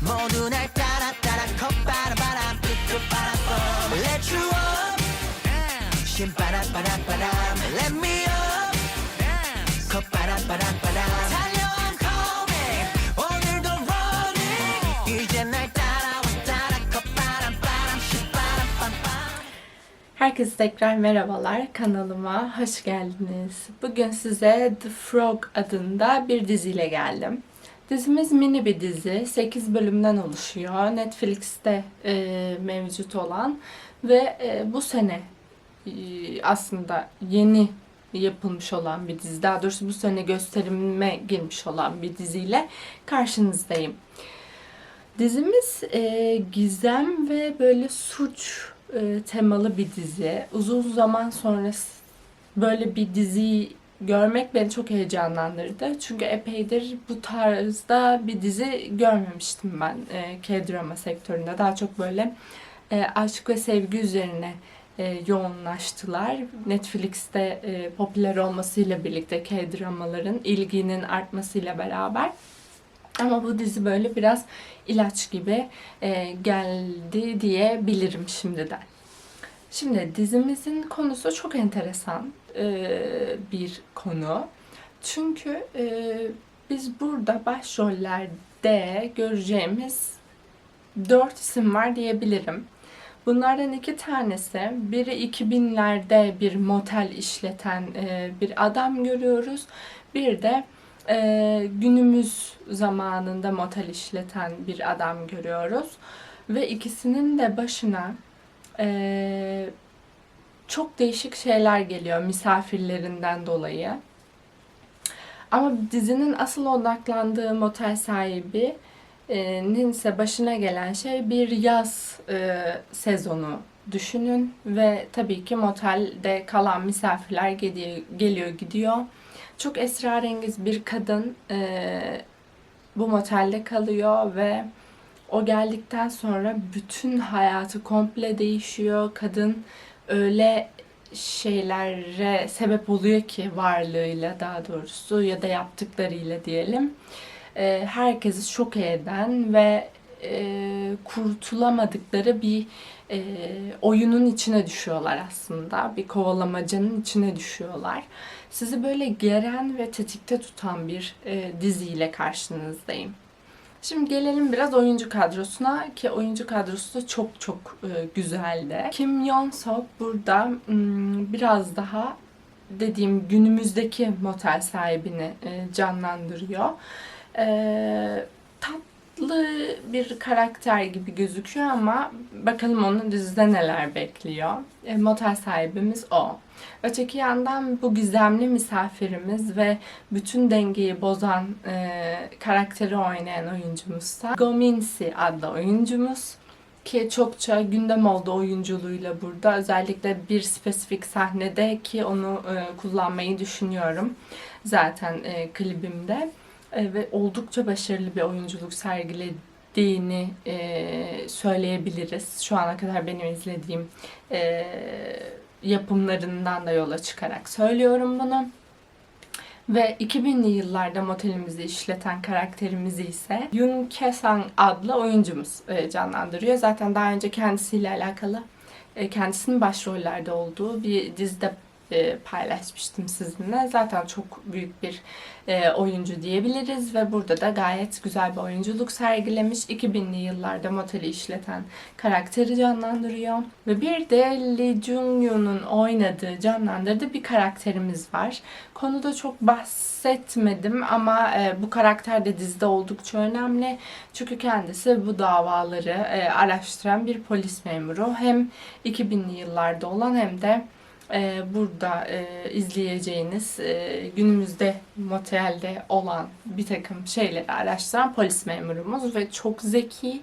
모두 날 따라 따라 콧바람 삐끗바람 Let you up 신바람바람바람 Let me up 콧바람바람바람 달려 I'm coming 오늘도 running 이제 날 따라와 따라 콧바람바람 신바람바람. Herkese tekrar merhabalar, kanalıma hoş geldiniz. Bugün size The Frog adında bir diziyle geldim. Dizimiz mini bir dizi, 8 bölümden oluşuyor. Netflix'te mevcut olan ve bu sene aslında yeni yapılmış olan bir dizi. Daha doğrusu bu sene gösterime girmiş olan bir diziyle karşınızdayım. Dizimiz gizem ve böyle suç temalı bir dizi. Uzun zaman sonra böyle bir diziyi görmek beni çok heyecanlandırdı. Çünkü epeydir bu tarzda bir dizi görmemiştim ben K-drama sektöründe. Daha çok böyle aşk ve sevgi üzerine yoğunlaştılar. Netflix'te popüler olmasıyla birlikte K-dramaların ilginin artmasıyla beraber. Ama bu dizi böyle biraz ilaç gibi geldi diyebilirim şimdiden. Şimdi dizimizin konusu çok enteresan bir konu. Çünkü biz burada başrollerde göreceğimiz 4 isim var diyebilirim. Bunlardan 2 tanesi, biri 2000'lerde bir motel işleten bir adam görüyoruz. Bir de günümüz zamanında motel işleten bir adam görüyoruz. Ve ikisinin de başına çok değişik şeyler geliyor misafirlerinden dolayı. Ama dizinin asıl odaklandığı motel sahibinin ise başına gelen şey bir yaz sezonu düşünün. Ve tabii ki motelde kalan misafirler geliyor gidiyor. Çok esrarengiz bir kadın bu motelde kalıyor ve o geldikten sonra bütün hayatı komple değişiyor. Kadın öyle şeylere sebep oluyor ki varlığıyla daha doğrusu ya da yaptıklarıyla diyelim. Herkesi şok eden ve kurtulamadıkları bir oyunun içine düşüyorlar aslında. Bir kovalamacanın içine düşüyorlar. Sizi böyle geren ve tetikte tutan bir diziyle karşınızdayım. Şimdi gelelim biraz oyuncu kadrosuna ki oyuncu kadrosu da çok güzeldi. Kim Yeon-seok burada biraz daha dediğim günümüzdeki motel sahibini canlandırıyor. Tatlı bir karakter gibi gözüküyor ama bakalım onun dizide neler bekliyor. Motel sahibimiz o. Öteki yandan bu gizemli misafirimiz ve bütün dengeyi bozan karakteri oynayan oyuncumuzsa Go Min-si adlı oyuncumuz. Ki çokça gündem oldu oyunculuğuyla burada. Özellikle bir spesifik sahnede ki onu kullanmayı düşünüyorum zaten klibimde. Ve oldukça başarılı bir oyunculuk sergilediğini söyleyebiliriz. Şu ana kadar benim izlediğim yapımlarından da yola çıkarak söylüyorum bunu. Ve 2000'li yıllarda motelimizi işleten karakterimizi ise Yoon Kye-sang adlı oyuncumuz canlandırıyor. Zaten daha önce kendisiyle alakalı kendisinin başrollerde olduğu bir dizide paylaşmıştım sizinle. Zaten çok büyük bir oyuncu diyebiliriz ve burada da gayet güzel bir oyunculuk sergilemiş. 2000'li yıllarda moteli işleten karakteri canlandırıyor. Ve bir de Lee Jung-yoon'un oynadığı, canlandırdığı bir karakterimiz var. Konuda çok bahsetmedim ama bu karakter de dizide oldukça önemli. Çünkü kendisi bu davaları araştıran bir polis memuru. Hem 2000'li yıllarda olan hem de burada izleyeceğiniz günümüzde motelde olan bir takım şeyleri araştıran polis memurumuz ve çok zeki,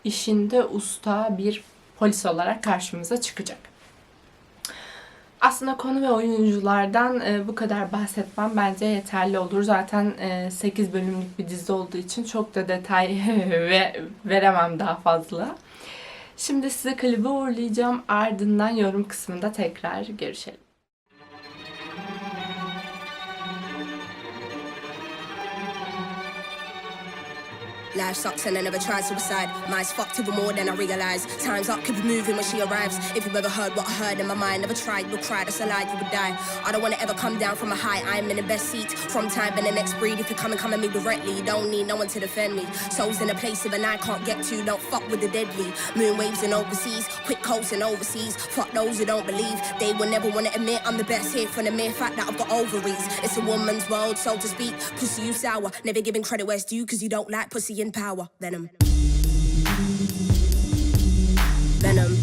işinde usta bir polis olarak karşımıza çıkacak. Aslında konu ve oyunculardan bu kadar bahsetmem bence yeterli olur. Zaten 8 bölümlük bir dizi olduğu için çok da detay veremem daha fazla. Şimdi size klibi uğurlayacağım. Ardından yorum kısmında tekrar görüşelim. Life sucks and I never tried suicide. Mine's fucked even more than I realize. Time's up, keep it moving when she arrives. If you've ever heard what I heard in my mind, never tried, you'll cry, that's a lie, you would die. I don't wanna ever come down from a high, I'm in the best seat. From time and the next breed, if you come at me directly, you don't need no one to defend me. Souls in a place even I can't get to, don't fuck with the deadly. Moon waves and overseas, quick coasting overseas. Fuck those who don't believe, they will never wanna admit I'm the best here for the mere fact that I've got ovaries. It's a woman's world, so to speak. Pussy you sour, never giving credit where it's due, cause you don't like pussy in power. Venom. Venom.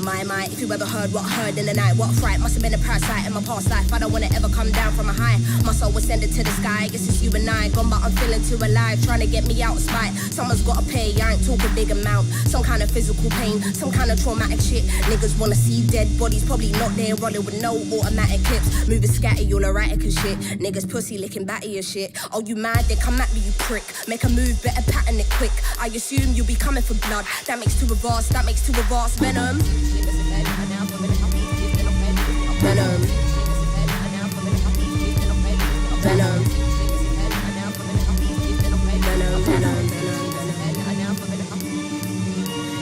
My, if you ever heard what I heard in the night, what a fright, must have been a parasite in my past life. I don't wanna ever come down from a high, my soul was sending to the sky. Guess it's you and I, gone but I'm feeling too alive, trying to get me out of spite. Someone's gotta pay, I ain't talking big amount. Some kind of physical pain, some kind of traumatic shit. Niggas wanna see dead bodies, probably not there, rolling with no automatic clips. Moving scatty, all erratic and shit. Niggas pussy licking batty and shit. Oh, you mad? Then come at me, you prick. Make a move, better pattern it quick. I assume you'll be coming for blood. That makes two of us, that makes two of us. Venom. Venom. Venom.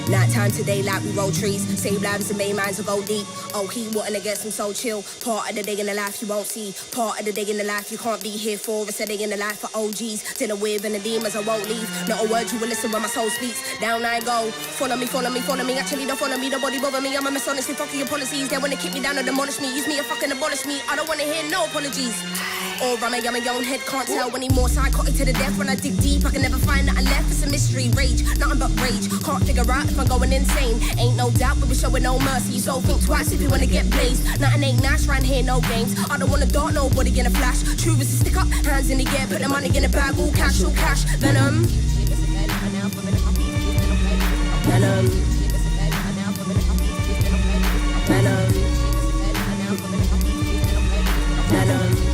Night time to daylight, we roll trees. Save lives and main minds will go deep. Oh, he wanting to get some so chill. Part of the day in the life you won't see. Part of the day in the life you can't be here for. It's a day in the life for OGs. Dinner with and the demons I won't leave. Not a word you will listen when my soul speaks. Down I go. Follow me, follow me, follow me. Actually don't follow me, nobody bother me. I'm a mess, honestly, fuck your policies. They wanna kick me down or demolish me. Use me or fucking abolish me. I don't wanna hear no apologies. Or I'm a young head, can't tell anymore. Psychotic to the death when I dig deep. I can never find that I left. It's a mystery, rage, nothing but rage. Can't figure out if I'm going insane. Ain't no doubt, but we're showing no mercy. So think twice if you wanna get blazed. Nothing ain't nice, round here, no games. I don't wanna dart nobody in a flash. True as a stick up, hands in the air, put the money in the bag, all cash, all cash. Venom. Venom. Venom. Venom.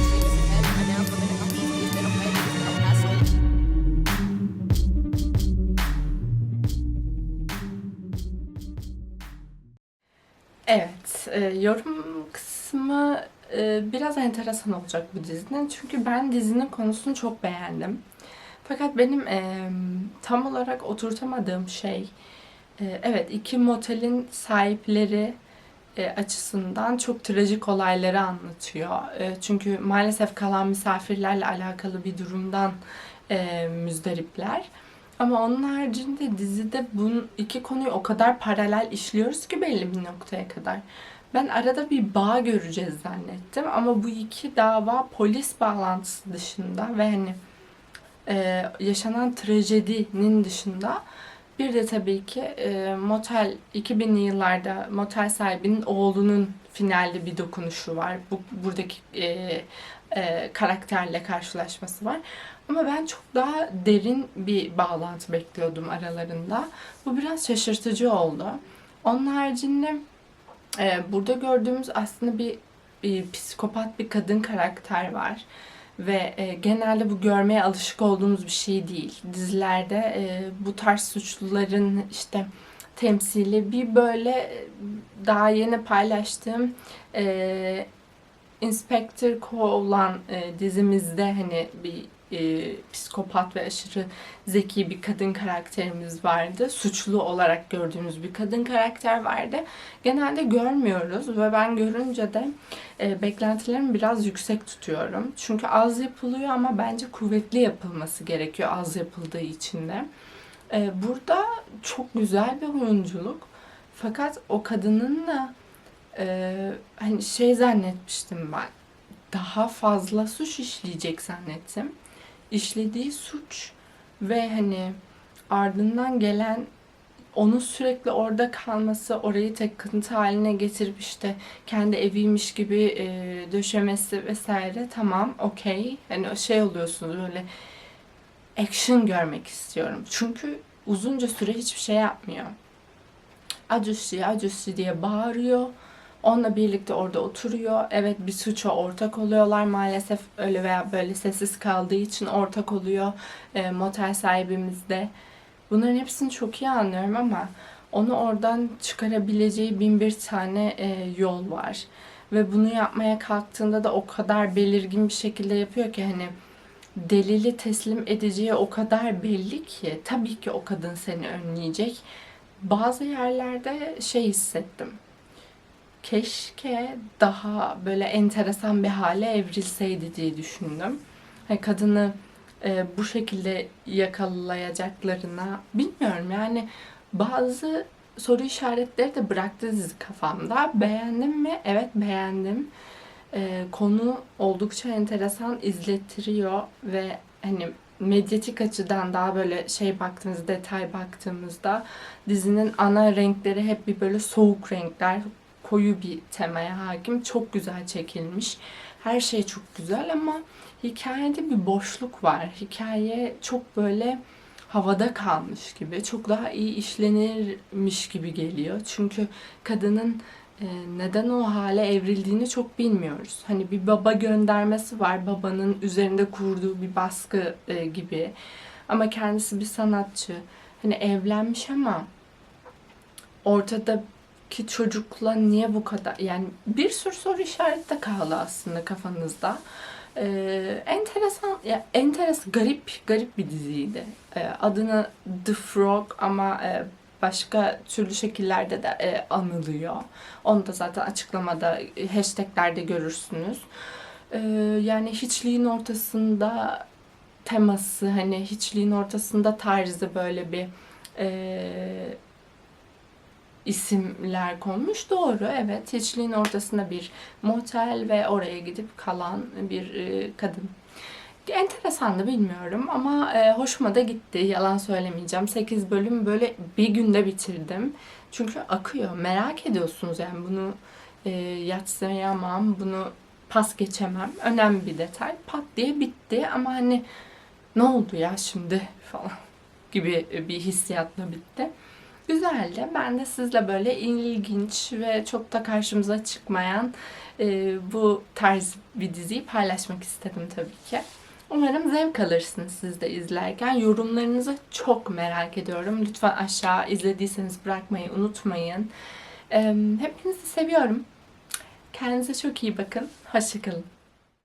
Evet, yorum kısmı biraz enteresan olacak bu dizinin. Çünkü ben dizinin konusunu çok beğendim. Fakat benim tam olarak oturtamadığım şey, evet, iki motelin sahipleri açısından çok trajik olayları anlatıyor. Çünkü maalesef kalan misafirlerle alakalı bir durumdan müzdaripler. Ama onun haricinde dizide bu iki konuyu o kadar paralel işliyoruz ki belli bir noktaya kadar. Ben arada bir bağ göreceğiz zannettim ama bu iki dava polis bağlantısı dışında ve hani yaşanan trajedinin dışında bir de tabii ki motel 2000'li yıllarda motel sahibinin oğlunun finalde bir dokunuşu var. Buradaki karakterle karşılaşması var. Ama ben çok daha derin bir bağlantı bekliyordum aralarında. Bu biraz şaşırtıcı oldu. Onun haricinde burada gördüğümüz aslında bir psikopat bir kadın karakter var. Ve genelde bu görmeye alışık olduğumuz bir şey değil. Dizilerde bu tarz suçluların işte temsili bir böyle daha yeni paylaştığım Inspector Colan dizimizde hani bir psikopat ve aşırı zeki bir kadın karakterimiz vardı. Suçlu olarak gördüğümüz bir kadın karakter vardı. Genelde görmüyoruz ve ben görünce de beklentilerimi biraz yüksek tutuyorum. Çünkü az yapılıyor ama bence kuvvetli yapılması gerekiyor az yapıldığı için de. Burada çok güzel bir oyunculuk. Fakat o kadının da hani şey zannetmiştim ben. Daha fazla suç işleyecek zannettim. İşlediği suç ve hani ardından gelen onun sürekli orada kalması, orayı takıntı haline getirip işte kendi eviymiş gibi döşemesi vesaire, tamam, okey. Hani şey oluyorsunuz, böyle action görmek istiyorum. Çünkü uzunca süre hiçbir şey yapmıyor. Acushi, Acushi diye bağırıyor. Onunla birlikte orada oturuyor. Evet, bir suça ortak oluyorlar. Maalesef öyle veya böyle sessiz kaldığı için ortak oluyor motel sahibimiz de. Bunların hepsini çok iyi anlıyorum ama onu oradan çıkarabileceği bin bir tane yol var. Ve bunu yapmaya kalktığında da o kadar belirgin bir şekilde yapıyor ki hani delili teslim edeceği o kadar belli ki tabii ki o kadın seni önleyecek. Bazı yerlerde şey hissettim. Keşke daha böyle enteresan bir hale evrilseydi diye düşündüm. Hani kadını bu şekilde yakalayacaklarına bilmiyorum yani bazı soru işaretleri de bıraktı dizi kafamda. Beğendim mi? Evet beğendim. Konu oldukça enteresan izlettiriyor ve hani medyatik açıdan daha böyle şey baktığımızda, detay baktığımızda dizinin ana renkleri hep bir böyle soğuk renkler, koyu bir temaya hakim. Çok güzel çekilmiş. Her şey çok güzel ama hikayede bir boşluk var. Hikaye çok böyle havada kalmış gibi, çok daha iyi işlenirmiş gibi geliyor. Çünkü kadının neden o hale evrildiğini çok bilmiyoruz. Hani bir baba göndermesi var, babanın üzerinde kurduğu bir baskı gibi. Ama kendisi bir sanatçı. Hani evlenmiş ama ortadaki çocukla niye bu kadar... Yani bir sürü soru işareti de kaldı aslında kafanızda. Enteresan, ya garip bir diziydi. Adını The Frog ama başka türlü şekillerde de anılıyor. Onu da zaten açıklamada, hashtaglerde görürsünüz. Yani hiçliğin ortasında teması, hani hiçliğin ortasında tarzı böyle bir isimler konmuş. Doğru, evet. Hiçliğin ortasında bir motel ve oraya gidip kalan bir kadın. Enteresandı bilmiyorum ama hoşuma da gitti. Yalan söylemeyeceğim. 8 bölüm böyle bir günde bitirdim. Çünkü akıyor. Merak ediyorsunuz yani bunu yadsıyamam, bunu pas geçemem. Önemli bir detay. Pat diye bitti ama hani ne oldu ya şimdi falan gibi bir hissiyatla bitti. Güzeldi. Ben de sizle böyle ilginç ve çok da karşımıza çıkmayan bu tarz bir diziyi paylaşmak istedim tabii ki. Umarım zevk alırsınız siz de izlerken. Yorumlarınızı çok merak ediyorum. Lütfen aşağı izlediyseniz bırakmayı unutmayın. Hepinizi seviyorum. Kendinize çok iyi bakın. Hoşça kalın.